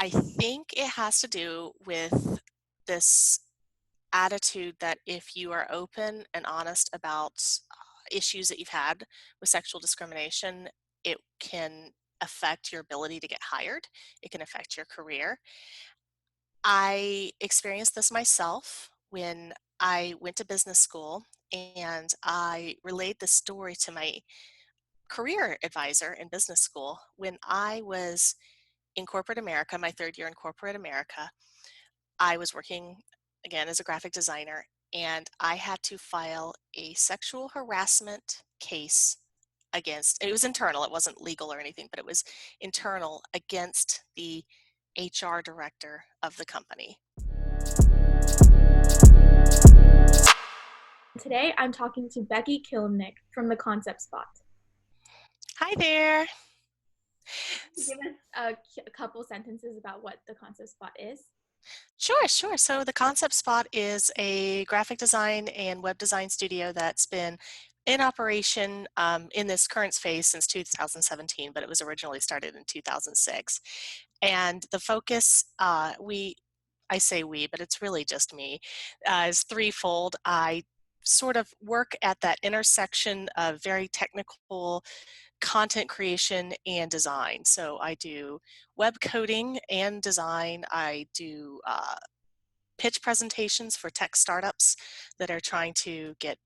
I think it has to do with this attitude that if you are open and honest about issues that you've had with sexual discrimination, it can affect your ability to get hired. It can affect your career. I experienced this myself when I went to business school, and I relayed this story to my career advisor in business school. When I was in corporate America, my third year in corporate America, I was working again as a graphic designer, and I had to file a sexual harassment case against, it was internal, it wasn't legal or anything, but it was internal against the HR director of the company. Today, I'm talking to Becky Kilimnik from the Concept Spot. Hi there. Give us a couple sentences about what the Concept Spot is. Sure. So the Concept Spot is a graphic design and web design studio that's been in operation in this current phase since 2017, but it was originally started in 2006. And the focus, I say we, but it's really just me, is threefold. I sort of work at that intersection of very technical content creation and design. So I do web coding and design. I do pitch presentations for tech startups that are trying to get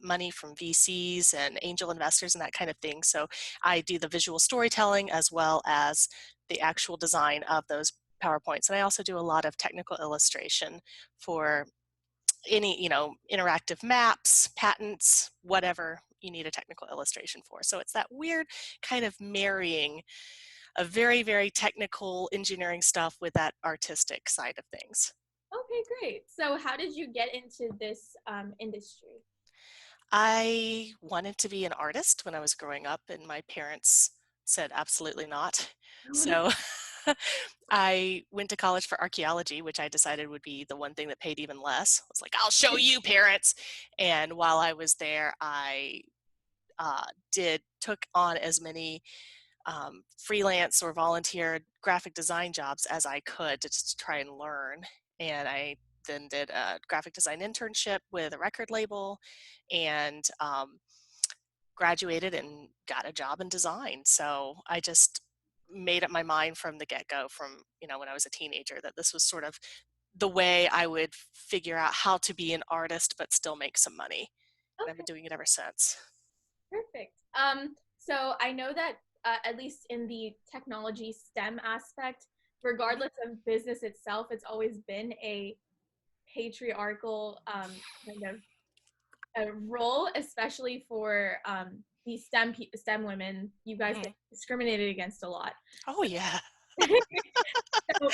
money from VCs and angel investors and that kind of thing. So I do the visual storytelling as well as the actual design of those PowerPoints. And I also do a lot of technical illustration for any, interactive maps, patents, whatever you need a technical illustration for. So it's that weird kind of marrying of very, very technical engineering stuff with that artistic side of things. Okay, great. So, how did you get into this industry? I wanted to be an artist when I was growing up, and my parents said absolutely not. So I went to college for archaeology, which I decided would be the one thing that paid even less. I was like, I'll show you, parents. And while I was there, I took on as many freelance or volunteer graphic design jobs as I could to just try and learn. And I then did a graphic design internship with a record label and graduated and got a job in design. So I just made up my mind from the get-go, from when I was a teenager, that this was sort of the way I would figure out how to be an artist but still make some money. And I've been Okay, doing it ever since. perfect. So I know that at least in the technology STEM aspect, Mhm. regardless of business itself, it's always been a patriarchal kind of a role, especially for the STEM women. You guys get Mhm. discriminated against a lot. Oh yeah. So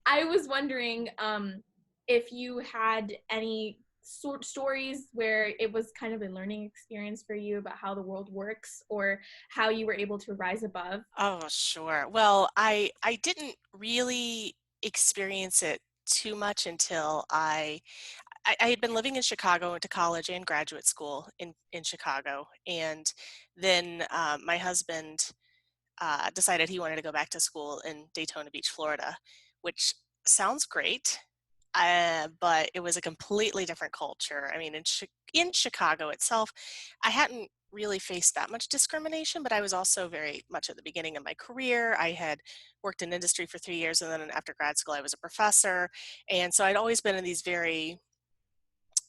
I was wondering if you had any stories where it was kind of a learning experience for you about how the world works or how you were able to rise above. Oh, sure. Well, I didn't really experience it too much until I had been living in Chicago, went to college and graduate school in Chicago, and then my husband decided he wanted to go back to school in Daytona Beach, Florida, which sounds great, but it was a completely different culture. I mean, in Chicago itself, I hadn't really faced that much discrimination, but I was also very much at the beginning of my career. I had worked in industry for 3 years, and then after grad school, I was a professor. And so I'd always been in these very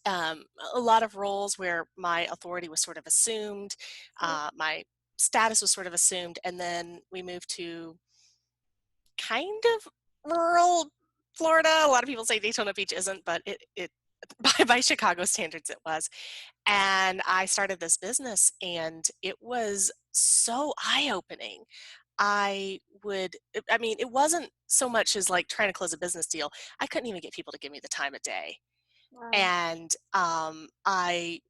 um, a lot of roles where my authority was sort of assumed, my status was sort of assumed, and then we moved to kind of rural Florida. A lot of people say Daytona Beach isn't, but it by Chicago standards it was. And I started this business, and it was so eye-opening. I mean, it wasn't so much as like trying to close a business deal. I couldn't even get people to give me the time of day. Wow. And I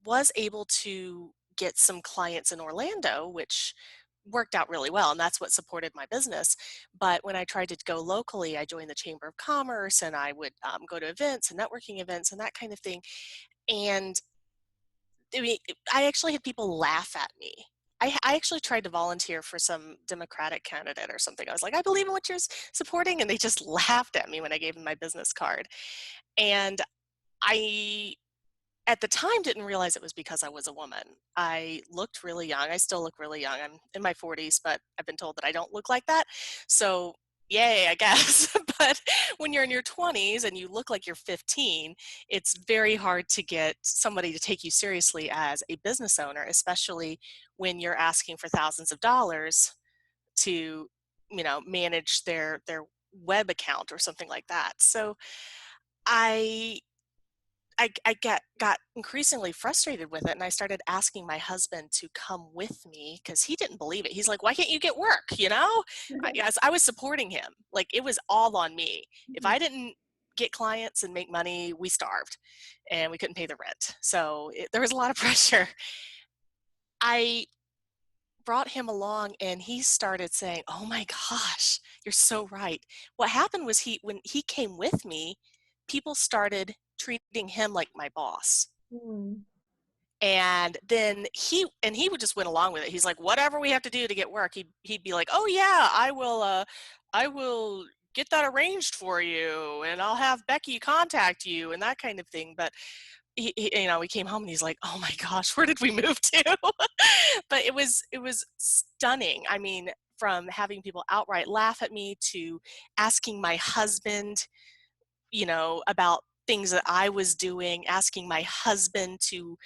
was able to get some clients in Orlando, which worked out really well, and that's what supported my business. But when I tried to go locally, I joined the Chamber of Commerce, and I would go to events and networking events and that kind of thing. And I mean, I actually had people laugh at me I actually tried to volunteer for some Democratic candidate or something. I was like, I believe in what you're supporting. And they just laughed at me when I gave them my business card. And I, at the time, didn't realize it was because I was a woman. I looked really young. I still look really young. I'm in my 40s, but I've been told that I don't look like that. So, yay, I guess. But when you're in your 20s and you look like you're 15, it's very hard to get somebody to take you seriously as a business owner, especially when you're asking for thousands of dollars to, manage their web account or something like that. So I got increasingly frustrated with it, and I started asking my husband to come with me because he didn't believe it. He's like, "Why can't you get work?" Yes, I was supporting him. Like, it was all on me. If Mhm. I didn't get clients and make money, we starved, and we couldn't pay the rent. So there was a lot of pressure. I brought him along, and he started saying, "Oh my gosh, you're so right." What happened was when he came with me, people started treating him like my boss. Mm. And then he would just went along with it. He's like, whatever we have to do to get work. He'd be like, oh yeah, I will get that arranged for you, and I'll have Becky contact you and that kind of thing. But he came home and he's like, oh my gosh, where did we move to? But it was stunning. I mean, from having people outright laugh at me to asking my husband, about things that I was doing, asking my husband to,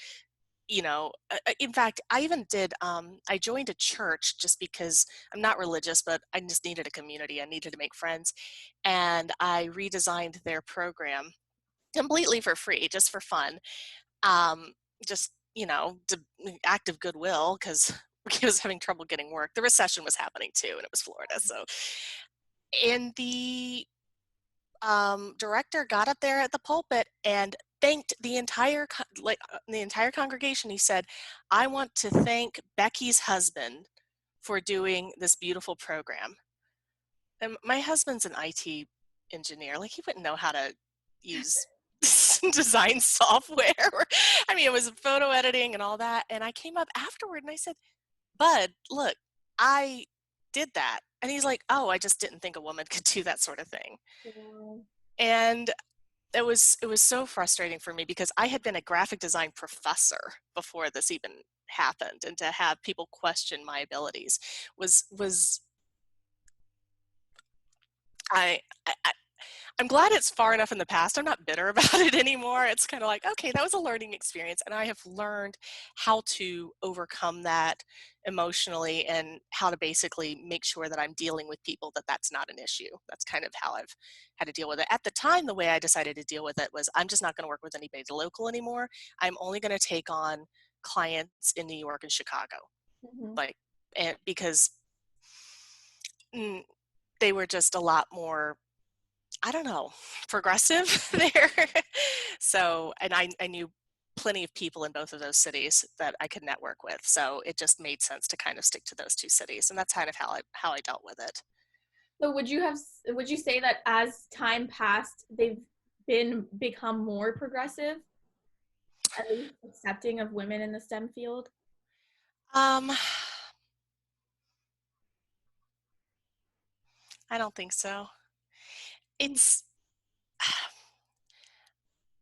in fact, I even did, I joined a church just because I'm not religious, but I just needed a community. I needed to make friends. And I redesigned their program completely for free, just for fun. Um, just, act of goodwill because I was having trouble getting work. The recession was happening too, and it was Florida. So, and the director got up there at the pulpit and thanked the entire congregation. He said, "I want to thank Becky's husband for doing this beautiful program." And my husband's an IT engineer. Like, he wouldn't know how to use design software. I mean, it was photo editing and all that. And I came up afterward and I said, "Bud, look, I did that." And he's like, "Oh, I just didn't think a woman could do that sort of thing." Wow. And it was so frustrating for me because I had been a graphic design professor before this even happened, and to have people question my abilities was I, I I'm glad it's far enough in the past. I'm not bitter about it anymore. It's kind of like, okay, that was a learning experience, and I have learned how to overcome that emotionally and how to basically make sure that I'm dealing with people that that's not an issue. That's kind of how I've had to deal with it. At the time, the way I decided to deal with it was I'm just not going to work with anybody local anymore. I'm only going to take on clients in New York and Chicago, Mhm. like, and because mm, they were just a lot more, I don't know, progressive there. So, and I knew plenty of people in both of those cities that I could network with. So it just made sense to kind of stick to those two cities. And that's kind of how I dealt with it. So would you say that as time passed, they've become more progressive, at least accepting of women in the STEM field? Um, I don't think so. Mm. It's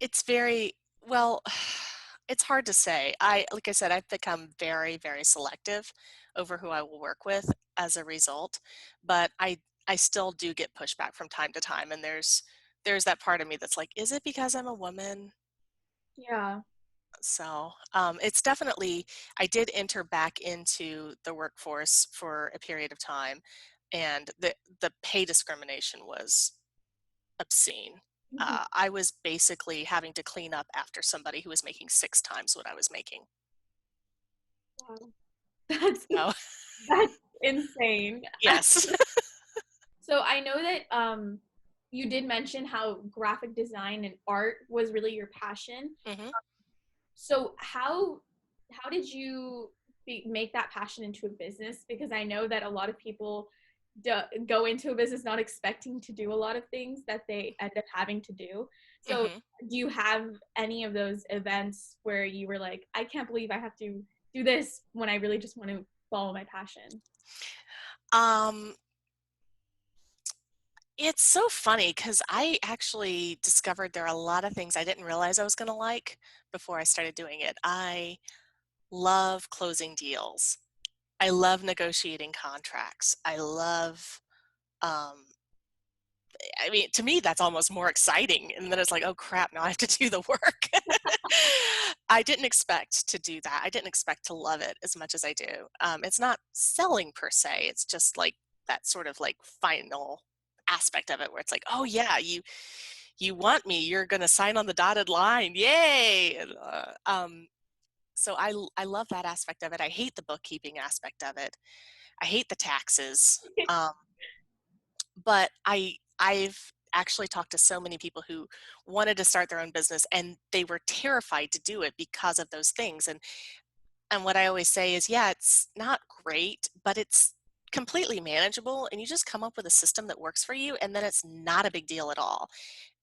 it's very well, it's hard to say. Like I said, I've become very, very selective over who I will work with as a result, but I still do get pushback from time to time, and there's that part of me that's like, is it because I'm a woman? Yeah. So it's definitely, I did enter back into the workforce for a period of time, and the pay discrimination was obscene. Mhm. I was basically having to clean up after somebody who was making 6 times what I was making. Wow. That's So, that's insane. yes. So I know that you did mention how graphic design and art was really your passion. Hmm. So how did you make that passion into a business? Because I know that a lot of people go into a business not expecting to do a lot of things that they end up having to do. So Hmm. do you have any of those events where you were like, I can't believe I have to do this when I really just want to follow my passion? Um, it's so funny because I actually discovered there are a lot of things I didn't realize I was going to like before I started doing it. I love closing deals. I love negotiating contracts. Um, I mean, to me, that's almost more exciting. And then it's like, oh crap, now I have to do the work. I didn't expect to do that. I didn't expect to love it as much as I do. It's not selling per se. It's just like that sort of like final aspect of it where it's like, oh yeah, you want me, you're going to sign on the dotted line. Yay. So I love that aspect of it. I hate the bookkeeping aspect of it. I hate the taxes. Um, but I've actually talked to so many people who wanted to start their own business and they were terrified to do it because of those things. And what I always say is, yeah, it's not great, but it's completely manageable and you just come up with a system that works for you and then it's not a big deal at all.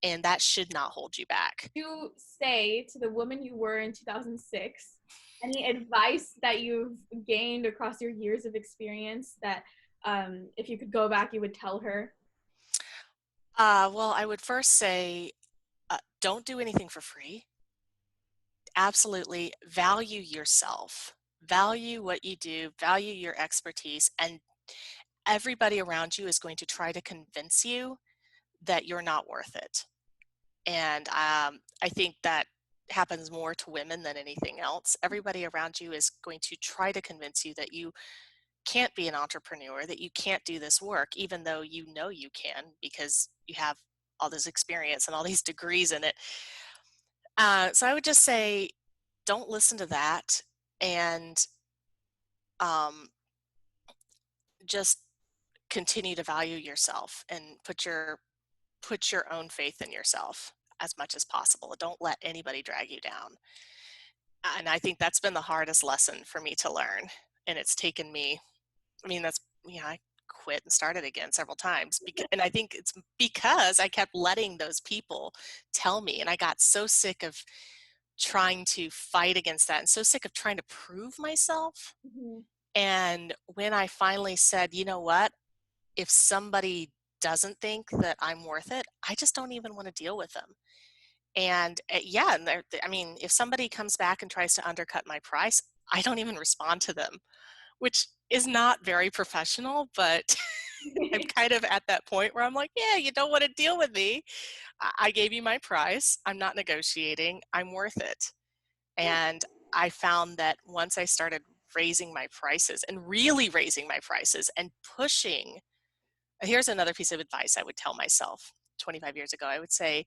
And that should not hold you back. You say to the woman you were in 2006, any advice that you've gained across your years of experience that if you could go back, you would tell her? Well, I would first say, don't do anything for free. Absolutely value yourself, value what you do, value your expertise, and everybody around you is going to try to convince you that you're not worth it. And I think that happens more to women than anything else. Everybody around you is going to try to convince you that you can't be an entrepreneur, that you can't do this work, even though you know you can because you have all this experience and all these degrees in it. So I would just say, don't listen to that, and um, just continue to value yourself and put your own faith in yourself as much as possible. Don't let anybody drag you down. And I think that's been the hardest lesson for me to learn. And it's taken me, I mean, I quit and started again several times. And I think it's because I kept letting those people tell me. And I got so sick of trying to fight against that and so sick of trying to prove myself. Mm-hmm. And when I finally said, you know what, if somebody doesn't think that I'm worth it, I just don't even want to deal with them. And yeah, and I mean, if somebody comes back and tries to undercut my price, I don't even respond to them, which is not very professional, but I'm kind of at that point where I'm like, yeah, you don't want to deal with me. I gave you my price. I'm not negotiating. I'm worth it. And I found that once I started raising my prices and really raising my prices and pushing, here's another piece of advice I would tell myself 25 years ago. I would say,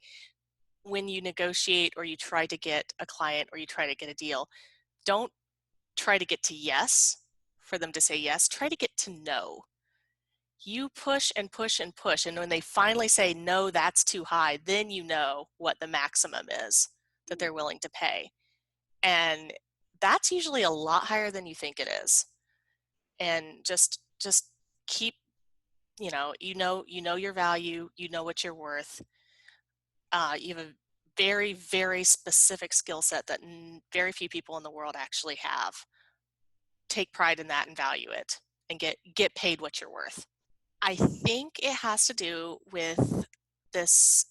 when you negotiate or you try to get a client or you try to get a deal, don't try to get to yes for them to say yes. Try to get to no. You push and push and push. And when they finally say, no, that's too high, then you know what the maximum is that they're willing to pay. And that's usually a lot higher than you think it is. And just keep, you know your value, you know what you're worth. You have a very, very specific skill set that very few people in the world actually have. Take pride in that and value it and get paid what you're worth. I think it has to do with this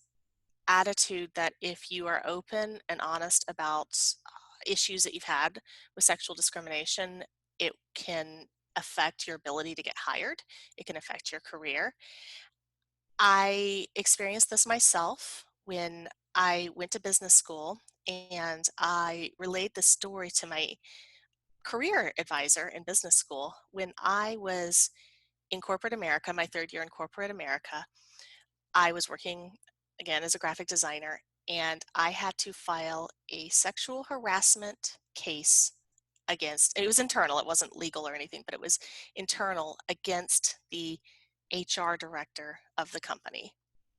attitude that if you are open and honest about issues that you've had with sexual discrimination, it can affect your ability to get hired. It can affect your career. I experienced this myself when I went to business school, and I relayed this story to my career advisor in business school. When I was in corporate America, my third year in corporate America, I was working again as a graphic designer, and I had to file a sexual harassment case against, it was internal, it wasn't legal or anything, but it was internal, against the HR director of the company.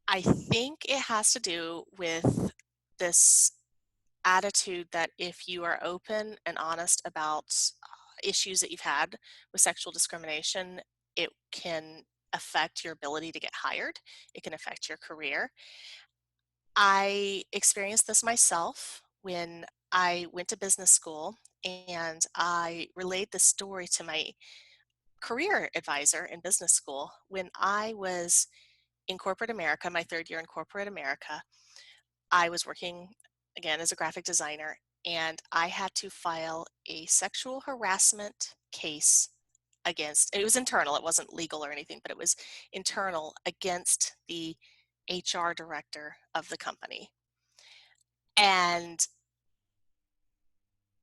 I think it has to do with this attitude that if you are open and honest about issues that you've had with sexual discrimination, it can affect your ability to get hired. It can affect your career. I experienced this myself when I went to business school, and I relayed the story to my career advisor in business school. When I was in corporate America, my third year in corporate America, I was working again as a graphic designer, and I had to file a sexual harassment case against, it was internal, it wasn't legal or anything, but it was internal against the HR director of the company. And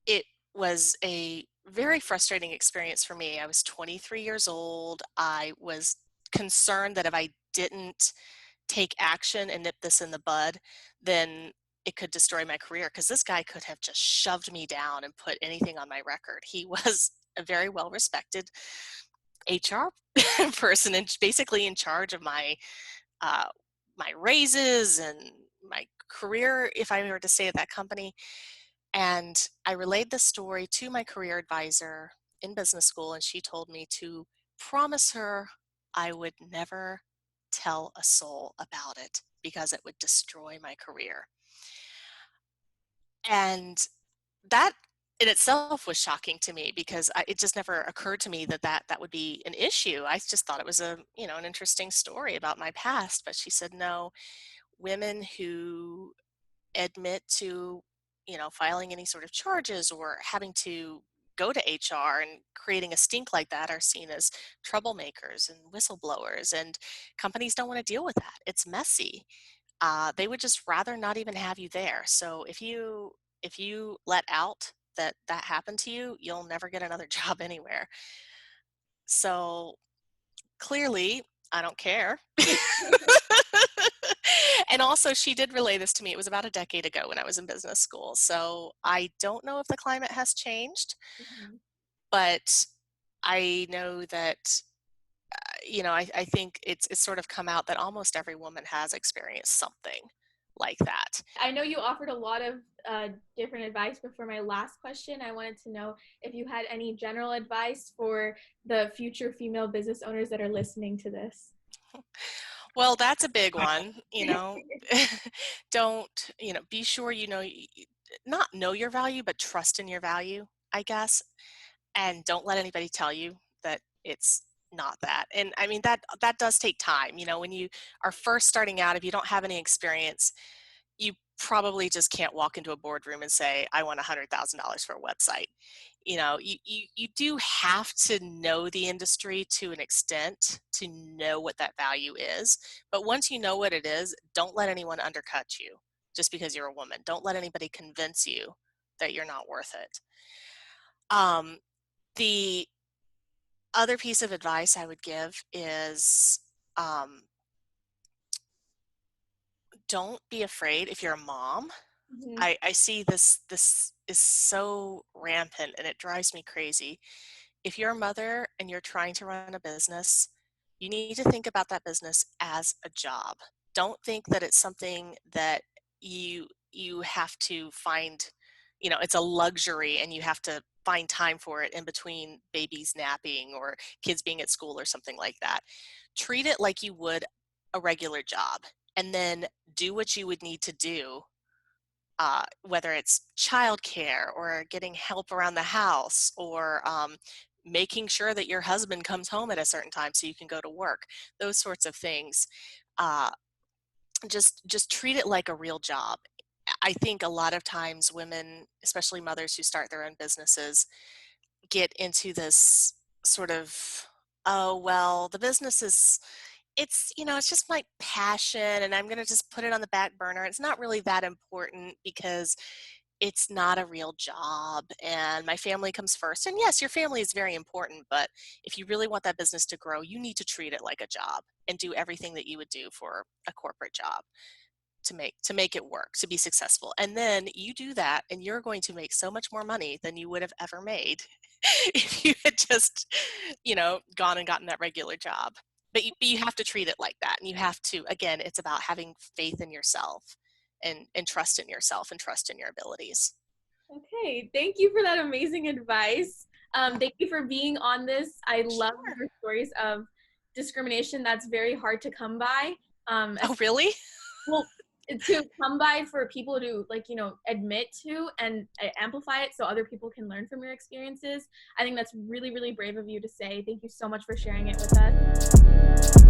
it was a very frustrating experience for me. I was 23 years old. I was concerned that if I didn't take action and nip this in the bud, then it could destroy my career, because this guy could have just shoved me down and put anything on my record. He was a very well respected HR person and basically in charge of uh, my raises and my career if I were to stay at that company. And I relayed the story to my career advisor in business school, and she told me to promise her I would never tell a soul about it because it would destroy my career. And that in itself was shocking to me, because it just never occurred to me that, that would be an issue. I just thought it was an interesting story about my past. But she said, no, women who admit to, filing any sort of charges or having to go to HR and creating a stink like that are seen as troublemakers and whistleblowers, and companies don't want to deal with that. It's messy. They would just rather not even have you there. So if you let out that happened to you, you'll never get another job anywhere. So clearly, I don't care. And also, she did relay this to me. It was about a decade ago when I was in business school. So I don't know if the climate has changed, Mhm. but I know that, I think it's sort of come out that almost every woman has experienced something like that. I know you offered a lot of different advice, but for my last question, I wanted to know if you had any general advice for the future female business owners that are listening to this. Well, that's a big one, don't, be sure not know your value, but trust in your value, I guess. And don't let anybody tell you that it's not that. And I mean, that does take time. When you are first starting out, if you don't have any experience, you probably just can't walk into a boardroom and say, I want $100,000 for a website. You do have to know the industry to an extent to know what that value is. But once you know what it is, don't let anyone undercut you just because you're a woman. Don't let anybody convince you that you're not worth it. The other piece of advice I would give is, um, don't be afraid if you're a mom. Mhm. I see this is so rampant and it drives me crazy. If you're a mother and you're trying to run a business, you need to think about that business as a job. Don't think that it's something that you have to find, it's a luxury and you have to find time for it in between babies napping or kids being at school or something like that. Treat it like you would a regular job, and then do what you would need to do, whether it's childcare or getting help around the house, or making sure that your husband comes home at a certain time so you can go to work, those sorts of things. Uh, just treat it like a real job. I think a lot of times women, especially mothers who start their own businesses, get into this sort of, oh, well, the business is, it's just my passion and I'm going to just put it on the back burner. It's not really that important because it's not a real job and my family comes first. And yes, your family is very important, but if you really want that business to grow, you need to treat it like a job and do everything that you would do for a corporate job to make it work, to be successful. And then you do that and you're going to make so much more money than you would have ever made if you had just, gone and gotten that regular job. But you have to treat it like that. And you have to, again, it's about having faith in yourself and trust in yourself and trust in your abilities. Okay, thank you for that amazing advice. Thank you for being on this. I love Sure. your stories of discrimination that's very hard to come by. Oh, really? Well, to come by for people to, like, you know, admit to and amplify it so other people can learn from your experiences. I think that's really, really brave of you to say. Thank you so much for sharing it with us.